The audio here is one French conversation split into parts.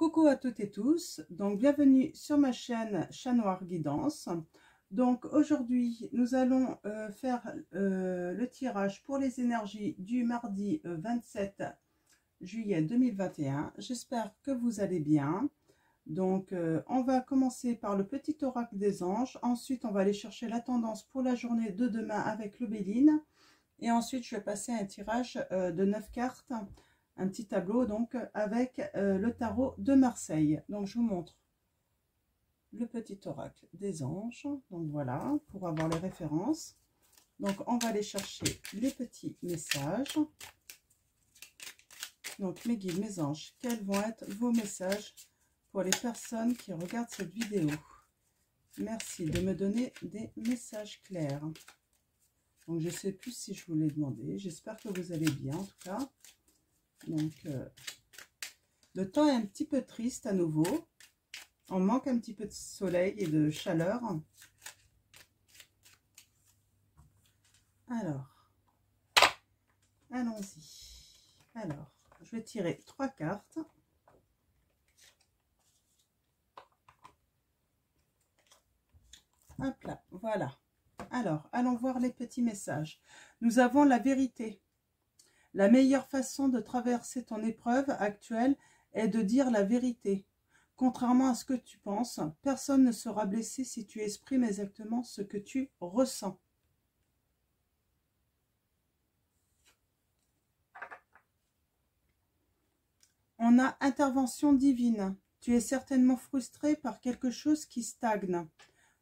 Coucou à toutes et tous, donc bienvenue sur ma chaîne Chat Noir Guidance. Donc aujourd'hui nous allons faire le tirage pour les énergies du mardi 27 juillet 2021. J'espère que vous allez bien. Donc on va commencer par le petit oracle des anges, ensuite on va aller chercher la tendance pour la journée de demain avec le Béline, et ensuite je vais passer un tirage de 9 cartes, un petit tableau donc avec le tarot de Marseille. Donc je vous montre le petit oracle des anges, donc voilà, pour avoir les références. Donc on va aller chercher les petits messages. Donc mes guides, mes anges, quels vont être vos messages pour les personnes qui regardent cette vidéo? Merci de me donner des messages clairs. Donc je ne sais plus si je vous l'ai demandé, j'espère que vous allez bien en tout cas. Donc le temps est un petit peu triste à nouveau, on manque un petit peu de soleil et de chaleur. Alors allons-y. Alors je vais tirer 3 cartes. Hop là, voilà. Alors, allons voir les petits messages. Nous avons la vérité. La meilleure façon de traverser ton épreuve actuelle est de dire la vérité. Contrairement à ce que tu penses, personne ne sera blessé si tu exprimes exactement ce que tu ressens. On a intervention divine. Tu es certainement frustré par quelque chose qui stagne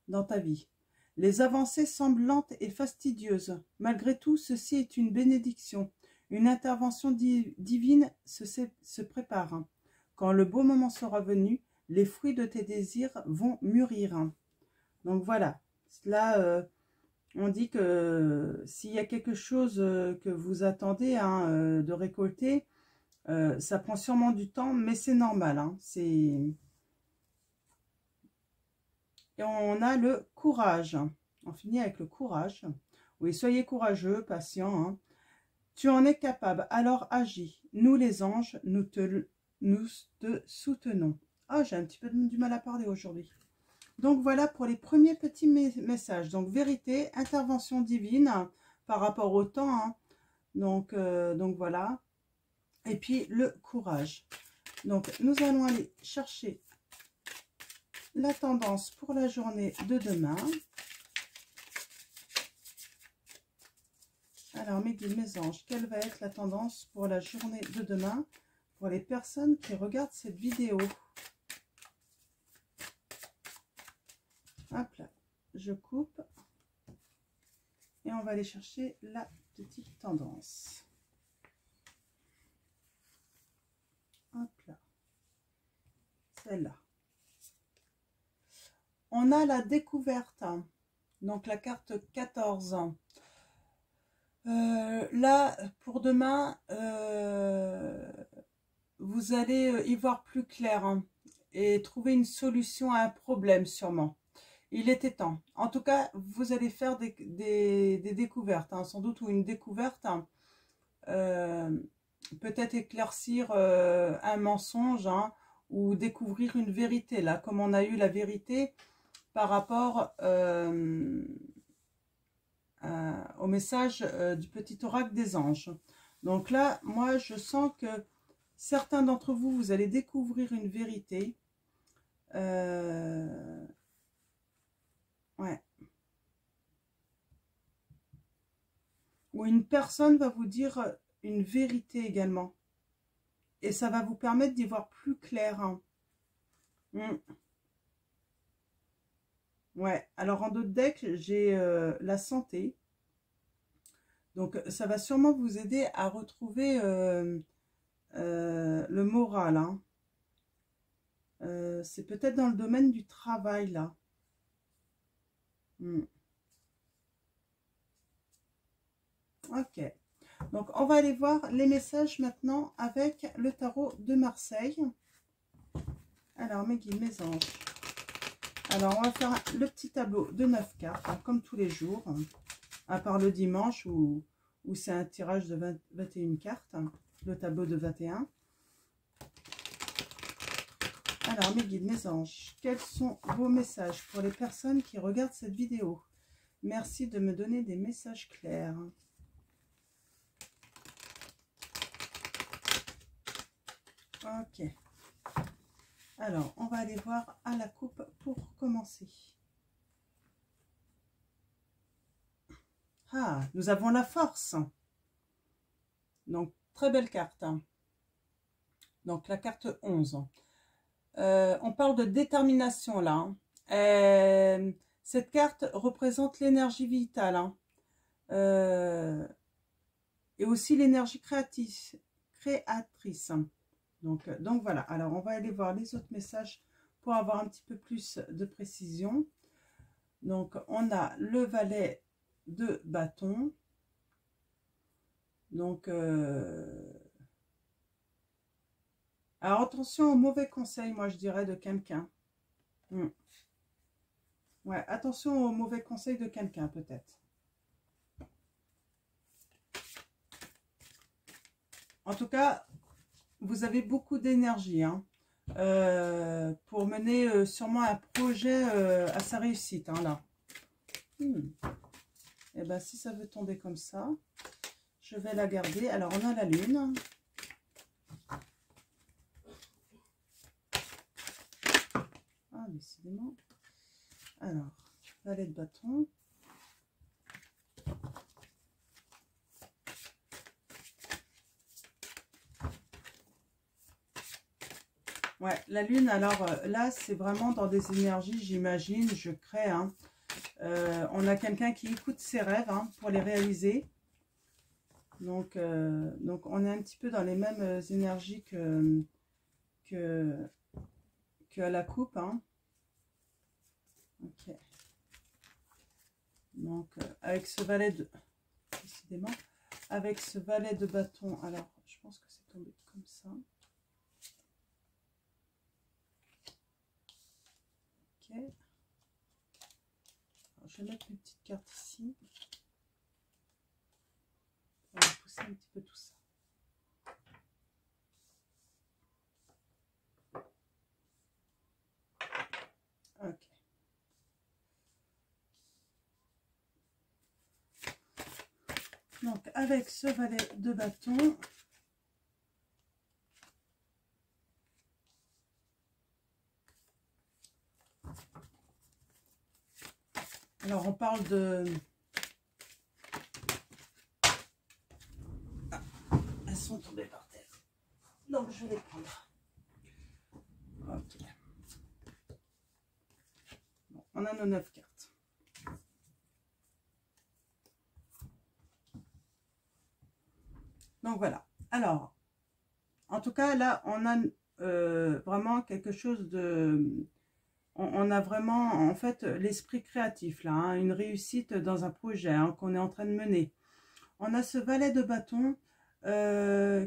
dans ta vie. Les avancées semblent lentes et fastidieuses. Malgré tout, ceci est une bénédiction. Une intervention divine se prépare. Quand le beau moment sera venu, les fruits de tes désirs vont mûrir. Donc voilà, là on dit que s'il y a quelque chose que vous attendez de récolter, ça prend sûrement du temps, mais c'est normal. Et on a le courage. On finit avec le courage. Oui, soyez courageux, patient. Tu en es capable, alors agis. Nous les anges, nous te soutenons. Ah, j'ai un petit peu du mal à parler aujourd'hui. Donc voilà pour les premiers petits messages. Donc vérité, intervention divine par rapport au temps. Donc voilà. Et puis le courage. Donc nous allons aller chercher la tendance pour la journée de demain. Alors mes guides, mes anges, quelle va être la tendance pour la journée de demain pour les personnes qui regardent cette vidéo? Hop là, je coupe et on va aller chercher la petite tendance. Hop là, celle-là. On a la découverte, donc la carte 14. Là, pour demain, vous allez y voir plus clair et trouver une solution à un problème sûrement. Il était temps. En tout cas, vous allez faire des découvertes, sans doute, ou une découverte. Peut-être éclaircir un mensonge ou découvrir une vérité, là, comme on a eu la vérité par rapport au message du petit oracle des anges. Donc là, moi, je sens que certains d'entre vous, vous allez découvrir une vérité. Ouais. Ou une personne va vous dire une vérité également. Et ça va vous permettre d'y voir plus clair. Ouais, alors en d'autres decks, j'ai la santé. Donc ça va sûrement vous aider à retrouver le moral. C'est peut-être dans le domaine du travail là. Ok, donc on va aller voir les messages maintenant avec le tarot de Marseille. Alors mes guides, mes anges. Alors on va faire le petit tableau de 9 cartes, comme tous les jours, à part le dimanche où c'est un tirage de 21 cartes, le tableau de 21. Alors, mes guides, mes anges, quels sont vos messages pour les personnes qui regardent cette vidéo? Merci de me donner des messages clairs. Ok. Alors, on va aller voir à la coupe pour commencer. Ah, nous avons la force. Donc, très belle carte. Donc, la carte 11. On parle de détermination là. Cette carte représente l'énergie vitale. Et aussi l'énergie créatrice. Donc voilà. Alors, on va aller voir les autres messages pour avoir un petit peu plus de précision. Donc, on a le valet de bâton. Donc, alors attention aux mauvais conseils, moi je dirais, de quelqu'un. Ouais, attention aux mauvais conseils de quelqu'un, peut-être. En tout cas, vous avez beaucoup d'énergie hein, pour mener sûrement un projet à sa réussite, hein, là. Et bien, si ça veut tomber comme ça, je vais la garder. Alors, on a la lune. Ah, décidément. Alors, valet de bâton. Ouais, la lune, alors là, c'est vraiment dans des énergies, j'imagine, je crée. Hein. On a quelqu'un qui écoute ses rêves hein, pour les réaliser. Donc, on est un petit peu dans les mêmes énergies que à la coupe. Hein. Ok. Donc, avec ce valet de... Décidément, avec ce valet de bâton, alors, je pense que c'est tombé comme ça. Ok. Alors, je vais mettre mes petites cartes ici. On va pousser un petit peu tout ça. Ok. Donc, avec ce valet de bâton, alors on parle de... Ah, elles sont tombées par terre. Donc, je vais les prendre. Ok. Bon, on a nos 9 cartes. Donc, voilà. Alors, en tout cas, là, on a vraiment quelque chose de... On a vraiment, en fait, l'esprit créatif, là, hein, une réussite dans un projet hein, qu'on est en train de mener. On a ce valet de bâton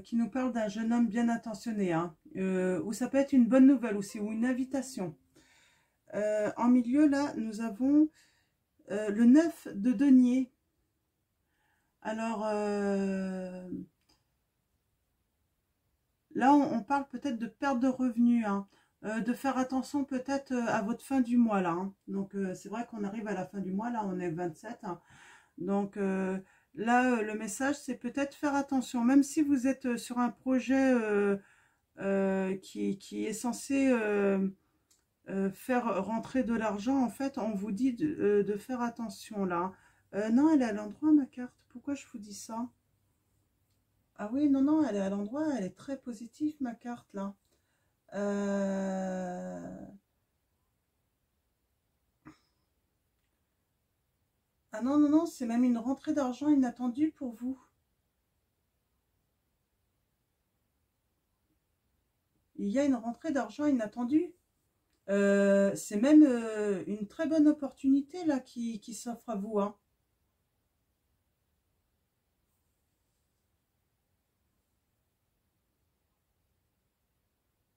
qui nous parle d'un jeune homme bien intentionné, hein, ou ça peut être une bonne nouvelle aussi, ou une invitation. En milieu, là, nous avons le 9 de denier. Alors, là, on parle peut-être de perte de revenus, hein, de faire attention peut-être à votre fin du mois, là. Hein. Donc, c'est vrai qu'on arrive à la fin du mois, là, on est 27. Hein. Donc, là, le message, c'est peut-être faire attention. Même si vous êtes sur un projet qui est censé faire rentrer de l'argent, en fait, on vous dit de faire attention, là. Non, elle est à l'endroit, ma carte. Pourquoi je vous dis ça? Ah oui, non, non, elle est à l'endroit. Elle est très positive, ma carte, là. Ah non, non, non, c'est même une rentrée d'argent inattendue pour vous. Il y a une rentrée d'argent inattendue. C'est même une très bonne opportunité là qui s'offre à vous. Hein.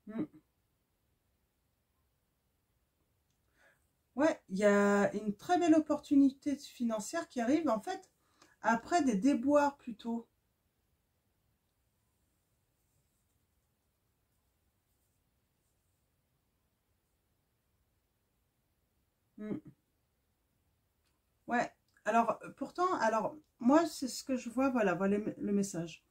Mm. Ouais, il y a une très belle opportunité financière qui arrive en fait après des déboires plutôt. Mm. Ouais. Alors, pourtant, alors, moi, c'est ce que je vois, voilà, voilà le message.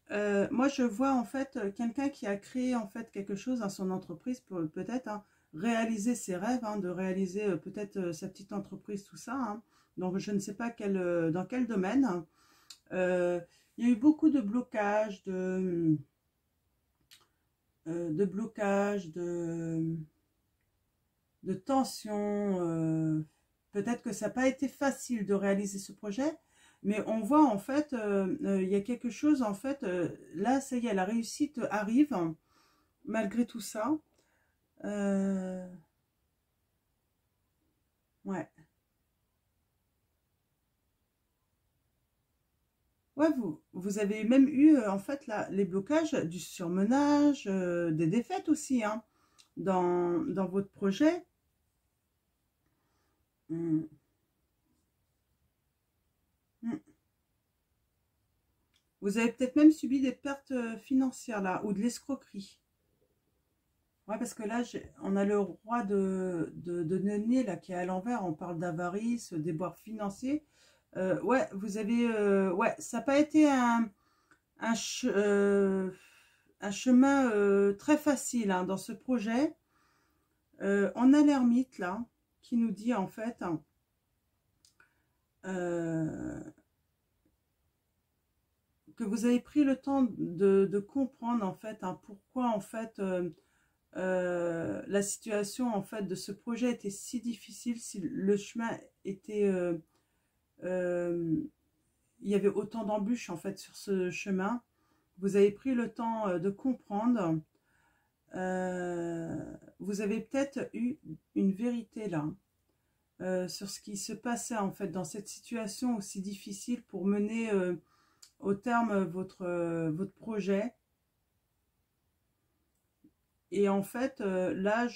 Moi, je vois en fait quelqu'un qui a créé en fait quelque chose dans son entreprise, peut-être hein, réaliser ses rêves, hein, de réaliser peut-être sa petite entreprise, tout ça. Hein. Donc, je ne sais pas dans quel domaine. Euh, il y a eu beaucoup de blocages, de tensions. Peut-être que ça n'a pas été facile de réaliser ce projet, mais on voit en fait, il y a quelque chose en fait, là, ça y est, la réussite arrive, hein, malgré tout ça. Euh, ouais. Ouais, vous avez même eu en fait là, les blocages du surmenage, des défaites aussi, hein, dans votre projet. Mm, mm. Vous avez peut-être même subi des pertes financières là, ou de l'escroquerie. Ouais, parce que là, on a le roi de denier là qui est à l'envers. On parle d'avarice, déboire financier. Ouais, vous avez, ouais, ça n'a pas été un, che- euh, un chemin très facile hein, dans ce projet. On a l'ermite là qui nous dit en fait hein, euh, que vous avez pris le temps de comprendre en fait hein, pourquoi en fait la situation en fait de ce projet était si difficile, si le chemin était il y avait autant d'embûches en fait sur ce chemin. Vous avez pris le temps de comprendre. Vous avez peut-être eu une vérité là sur ce qui se passait en fait dans cette situation aussi difficile pour mener au terme votre projet. Et en fait, là,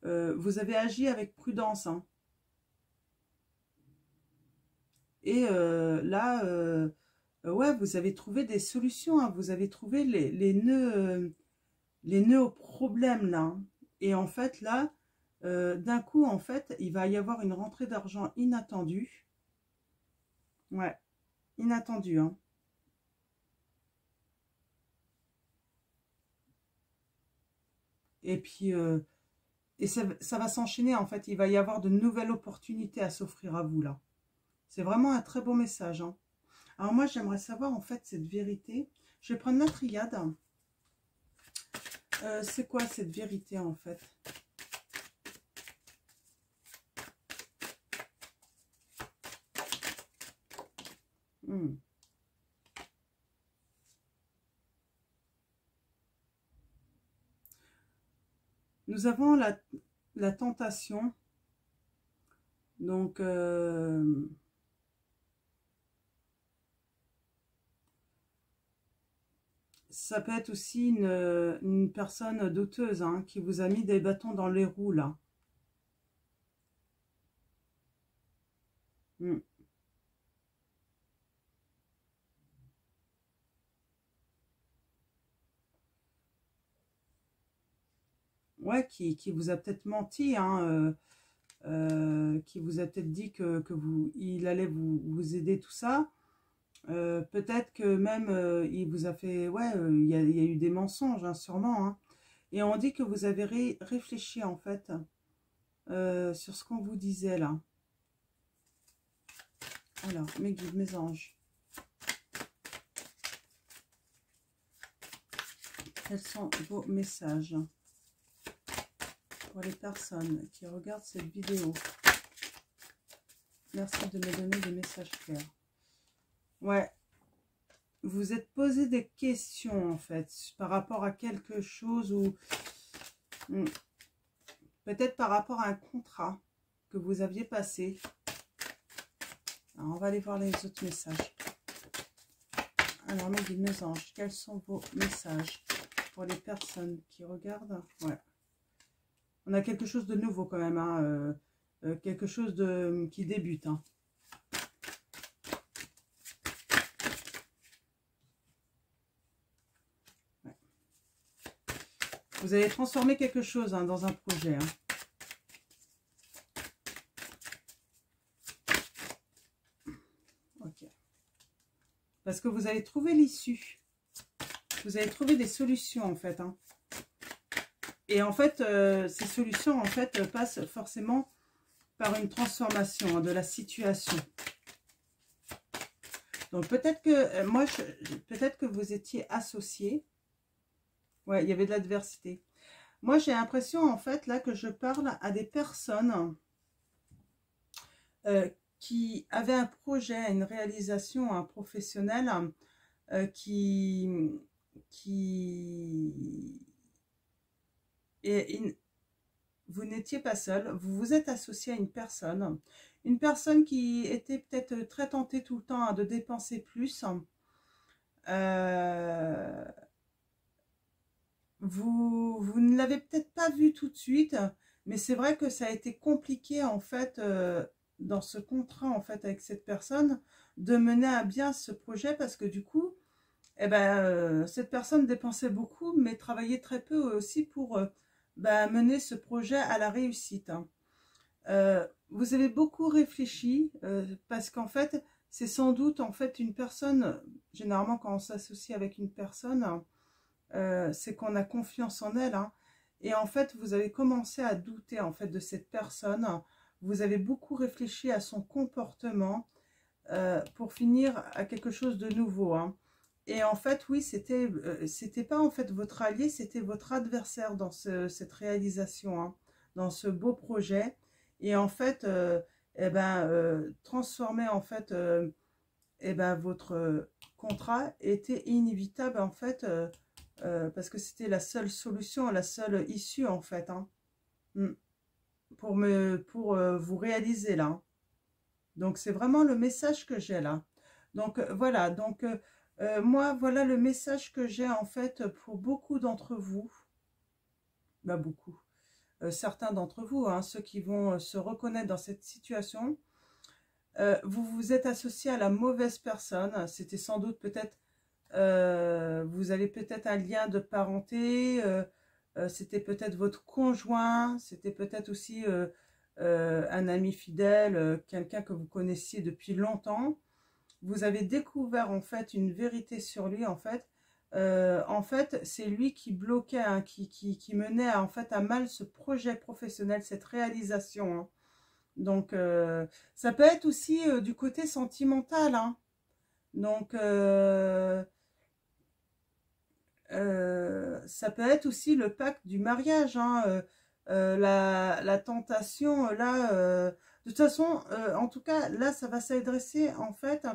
vous avez agi avec prudence. Hein. Et là, ouais, vous avez trouvé des solutions. Hein. Vous avez trouvé les nœuds au problème là. Hein. Et en fait, là, d'un coup, en fait, il va y avoir une rentrée d'argent inattendue. Ouais, inattendue. Hein. Et puis, et ça va s'enchaîner. En fait, il va y avoir de nouvelles opportunités à s'offrir à vous là. C'est vraiment un très beau message. Hein. Alors moi, j'aimerais savoir en fait cette vérité. Je vais prendre la triade. C'est quoi cette vérité en fait? Hmm. Nous avons la tentation. Donc, ça peut être aussi une personne douteuse hein, qui vous a mis des bâtons dans les roues là. Hmm. Ouais, qui vous a peut-être menti, hein, qui vous a peut-être dit que il allait vous aider, tout ça. Peut-être que même il vous a fait, ouais, il y a eu des mensonges, hein, sûrement. Hein. Et on dit que vous avez réfléchi en fait sur ce qu'on vous disait là. Alors, mes guides, mes anges, quels sont vos messages pour les personnes qui regardent cette vidéo? Merci de me donner des messages clairs. Ouais, vous êtes posé des questions en fait par rapport à quelque chose ou peut-être par rapport à un contrat que vous aviez passé. Alors, on va aller voir les autres messages. Alors, mes guides, mes anges, quels sont vos messages pour les personnes qui regardent? Ouais. On a quelque chose de nouveau quand même, hein, quelque chose qui débute. Hein. Ouais. Vous allez transformer quelque chose hein, dans un projet. Hein. Parce que vous allez trouver l'issue. Vous allez trouver des solutions, en fait. Hein. Et en fait, ces solutions, en fait, passent forcément par une transformation hein, de la situation. Donc, peut-être que, peut-être que vous étiez associés. Ouais, il y avait de l'adversité. Moi, j'ai l'impression, en fait, là, que je parle à des personnes qui avaient un projet, une réalisation, un professionnel et vous n'étiez pas seul, vous vous êtes associé à une personne qui était peut-être très tentée tout le temps hein, de dépenser plus. Vous ne l'avez peut-être pas vu tout de suite, mais c'est vrai que ça a été compliqué en fait dans ce contrat en fait avec cette personne de mener à bien ce projet parce que du coup, eh ben, cette personne dépensait beaucoup mais travaillait très peu aussi pour mener ce projet à la réussite. Hein. Vous avez beaucoup réfléchi parce qu'en fait, c'est sans doute en fait une personne, généralement quand on s'associe avec une personne, c'est qu'on a confiance en elle. Hein. Et en fait, vous avez commencé à douter en fait de cette personne. Vous avez beaucoup réfléchi à son comportement pour finir à quelque chose de nouveau. Hein. Et en fait, oui, c'était pas en fait votre allié, c'était votre adversaire dans cette réalisation, hein, dans ce beau projet. Et en fait, transformer en fait, votre contrat était inévitable en fait, parce que c'était la seule solution, la seule issue en fait, hein, pour vous réaliser là. Hein. Donc c'est vraiment le message que j'ai là. Donc voilà, donc moi voilà le message que j'ai en fait pour beaucoup d'entre vous, beaucoup, certains d'entre vous, hein, ceux qui vont se reconnaître dans cette situation. Vous vous êtes associé à la mauvaise personne, c'était sans doute peut-être, vous avez peut-être un lien de parenté, c'était peut-être votre conjoint, c'était peut-être aussi un ami fidèle, quelqu'un que vous connaissiez depuis longtemps. Vous avez découvert en fait une vérité sur lui en fait c'est lui qui bloquait, hein, qui menait en fait à mal ce projet professionnel, cette réalisation. Hein. Donc ça peut être aussi du côté sentimental. Hein. Donc ça peut être aussi le pacte du mariage, hein, la tentation, là, de toute façon, en tout cas, là, ça va s'adresser, en fait,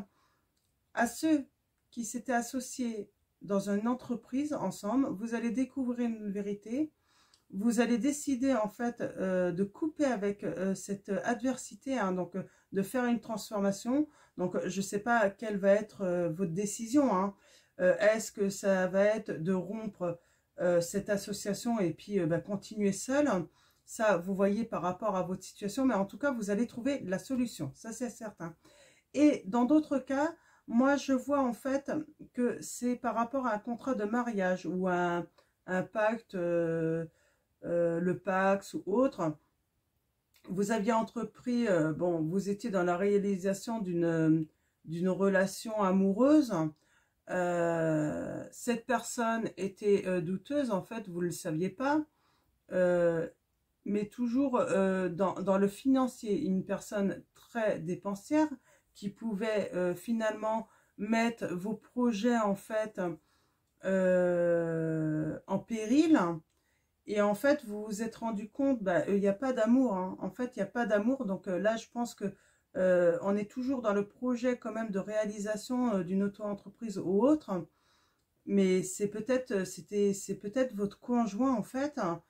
à ceux qui s'étaient associés dans une entreprise ensemble. Vous allez découvrir une vérité, vous allez décider, en fait, de couper avec cette adversité, hein, donc de faire une transformation. Donc, je ne sais pas quelle va être votre décision, hein. Est-ce que ça va être de rompre cette association et puis continuer seul? Ça, vous voyez par rapport à votre situation, mais en tout cas, vous allez trouver la solution, ça c'est certain. Et dans d'autres cas, moi je vois en fait que c'est par rapport à un contrat de mariage ou un pacte, le Pax ou autre. Vous aviez entrepris, bon, vous étiez dans la réalisation d'une relation amoureuse. Cette personne était douteuse, en fait, vous ne le saviez pas, mais toujours dans le financier, une personne très dépensière qui pouvait finalement mettre vos projets en fait en péril. Et en fait, vous vous êtes rendu compte, il n'y a pas d'amour. Hein. En fait, il n'y a pas d'amour. Donc là, je pense que on est toujours dans le projet quand même de réalisation d'une auto-entreprise ou autre. Mais c'est peut-être votre conjoint en fait. Hein.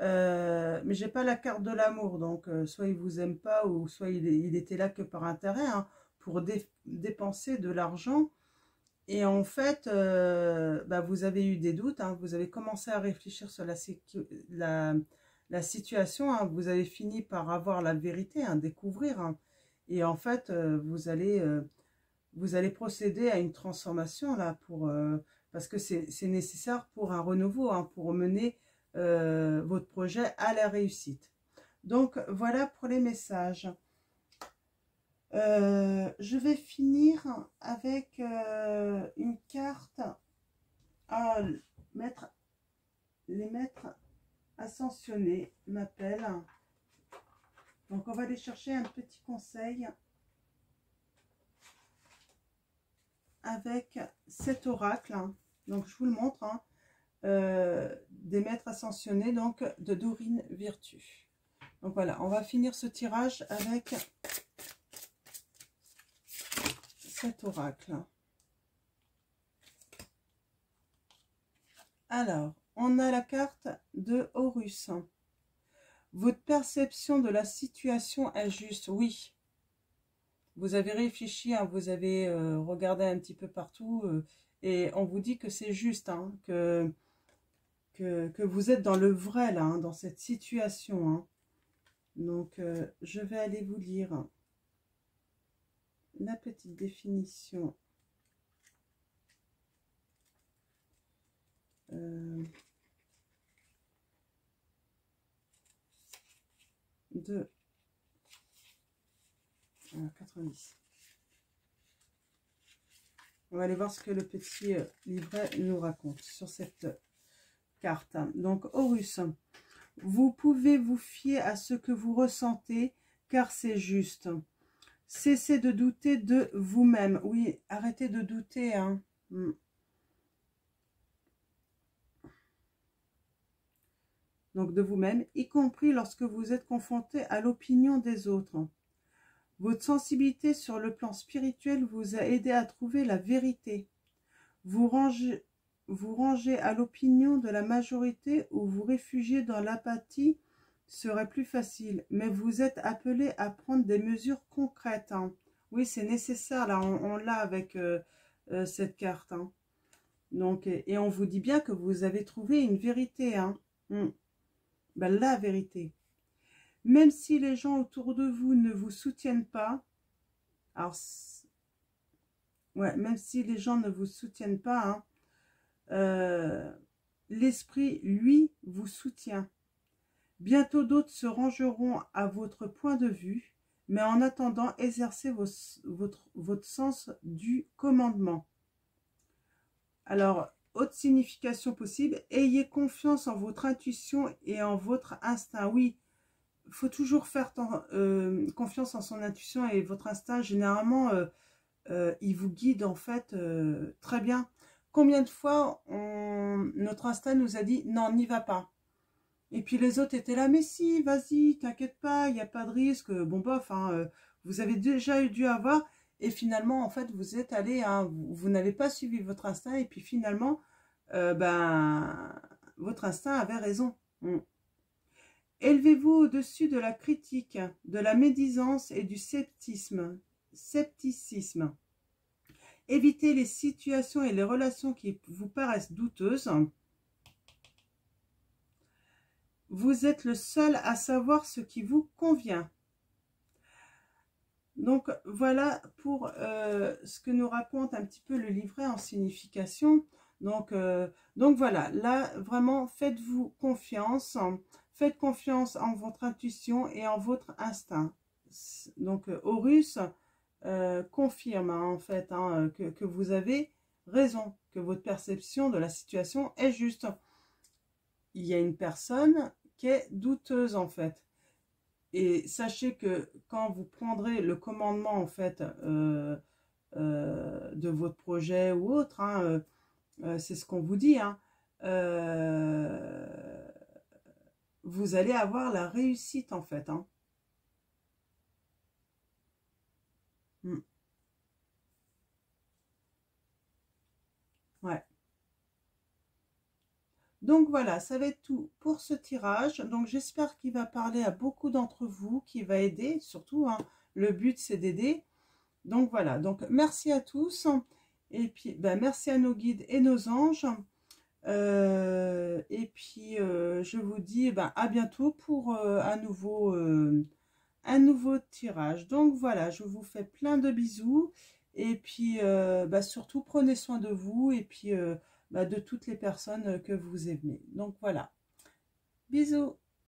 Mais j'ai pas la carte de l'amour. Donc soit il vous aime pas ou soit il était là que par intérêt, hein, pour dépenser de l'argent. Et en fait, vous avez eu des doutes, hein, vous avez commencé à réfléchir sur la situation, hein, vous avez fini par avoir la vérité, hein, découvrir. Hein, et en fait, vous allez procéder à une transformation là parce que c'est nécessaire pour un renouveau, hein, pour mener votre projet à la réussite. Donc voilà pour les messages. Je vais finir avec une carte à mettre, les maîtres ascensionnés m'appellent. Donc on va aller chercher un petit conseil avec cet oracle. Donc je vous le montre, hein, des maîtres ascensionnés, donc de Dorine Virtue. Donc voilà, on va finir ce tirage avec cet oracle. Alors, on a la carte de Horus. Votre perception de la situation est juste, oui. Vous avez réfléchi, hein, vous avez regardé un petit peu partout et on vous dit que c'est juste, hein, que vous êtes dans le vrai, là, hein, dans cette situation. Hein. Donc, je vais aller vous lire la petite définition. De 90. On va aller voir ce que le petit livret nous raconte sur cette carte. Donc, Horus, vous pouvez vous fier à ce que vous ressentez, car c'est juste. Cessez de douter de vous-même. Oui, arrêtez de douter. Hein. Donc, de vous-même, y compris lorsque vous êtes confronté à l'opinion des autres. Votre sensibilité sur le plan spirituel vous a aidé à trouver la vérité. Vous rangez à l'opinion de la majorité ou vous réfugiez dans l'apathie serait plus facile. Mais vous êtes appelé à prendre des mesures concrètes. Hein. Oui, c'est nécessaire. Là, on l'a avec cette carte. Hein. Donc, et on vous dit bien que vous avez trouvé une vérité. Hein. Ben, la vérité. Même si les gens autour de vous ne vous soutiennent pas, alors, ouais, même si les gens ne vous soutiennent pas, hein, l'esprit, lui, vous soutient. Bientôt d'autres se rangeront à votre point de vue, mais en attendant, exercez votre sens du commandement. Alors, autre signification possible, ayez confiance en votre intuition et en votre instinct. Oui, il faut toujours faire confiance en son intuition et votre instinct. Généralement, il vous guide en fait très bien. Combien de fois notre instinct nous a dit non, n'y va pas. Et puis les autres étaient là, mais si, vas-y, t'inquiète pas, il n'y a pas de risque. Bon bof, hein, vous avez déjà dû avoir. Et finalement, en fait, vous êtes allé, hein, vous n'avez pas suivi votre instinct. Et puis finalement, votre instinct avait raison. Élevez-vous au-dessus de la critique, de la médisance et du scepticisme. Évitez les situations et les relations qui vous paraissent douteuses. Vous êtes le seul à savoir ce qui vous convient. Donc, voilà pour ce que nous raconte un petit peu le livret en signification. Donc voilà, là, vraiment, faites-vous confiance. Faites confiance en votre intuition et en votre instinct. Donc, Horus confirme, hein, en fait, hein, que vous avez raison, que votre perception de la situation est juste. Il y a une personne qui est douteuse, en fait. Et sachez que quand vous prendrez le commandement, en fait, de votre projet ou autre, hein, c'est ce qu'on vous dit, hein, vous allez avoir la réussite, en fait. Hein. Ouais. Donc voilà, ça va être tout pour ce tirage. Donc j'espère qu'il va parler à beaucoup d'entre vous, qu'il va aider, surtout, hein, le but c'est d'aider. Donc voilà, donc merci à tous. Et puis merci à nos guides et nos anges. Et puis je vous dis à bientôt pour un nouveau tirage. Donc voilà, je vous fais plein de bisous. Et puis surtout prenez soin de vous et puis de toutes les personnes que vous aimez. Donc voilà, bisous.